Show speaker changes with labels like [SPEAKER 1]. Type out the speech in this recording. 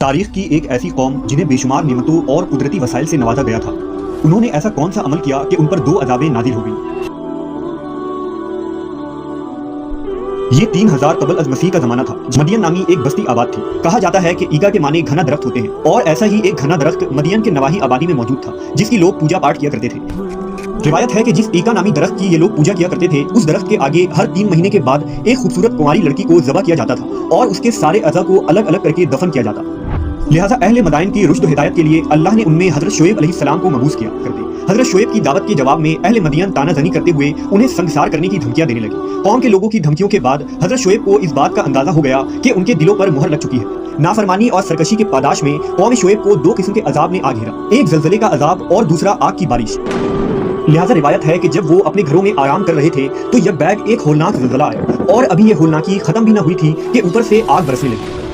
[SPEAKER 1] تاریخ کی ایک ایسی قوم جنہیں بے شمار نعمتوں اور قدرتی وسائل سے نوازا گیا تھا، انہوں نے ایسا کون سا عمل کیا کہ ان پر 2 عذابیں نازل ہو گئیں۔ یہ 3000 قبل از مسیح کا زمانہ تھا۔ مدین نامی ایک بستی آباد تھی۔ کہا جاتا ہے کہ ایگا کے معنی گھنا درخت ہوتے ہیں، اور ایسا ہی ایک گھنا درخت مدین کے نواحی آبادی میں موجود تھا جس کی لوگ پوجا پاٹ کیا کرتے تھے۔ روایت ہے کہ جس ایکا نامی درخت کی یہ لوگ پوجا کیا کرتے تھے، اس درخت کے آگے ہر 3 مہینے کے بعد ایک خوبصورت کنواری لڑکی کو ذبح کیا جاتا تھا اور اس کے سارے اعضاء کو الگ الگ کر کے دفن کیا جاتا۔ لہٰذا اہل مدائن کی رشد و ہدایت کے لیے اللہ نے ان میں حضرت شعیب علیہ السلام کو مبعوث کیا کرتے۔ حضرت شعیب کی دعوت کے جواب میں اہل مدین تانا زنی کرتے ہوئے انہیں سنگسار کرنے کی دھمکیاں دینے لگے۔ قوم کے لوگوں کی دھمکیوں کے بعد حضرت شعیب کو اس بات کا اندازہ ہو گیا کہ ان کے دلوں پر مہر لگ چکی ہے۔ نافرمانی اور سرکشی کے پاداش میں قوم شعیب کو 2 قسم کے عذاب نے آ گھیرا، ایک زلزلے کا عذاب اور دوسرا آگ کی بارش۔ لہٰذا روایت ہے کہ جب وہ اپنے گھروں میں آرام کر رہے تھے تو یک بیک ایک ہولناک زلزلہ آیا، اور ابھی یہ ہولناکی ختم بھی نہ ہوئی تھی کہ اوپر سے آگ برسنے لگی۔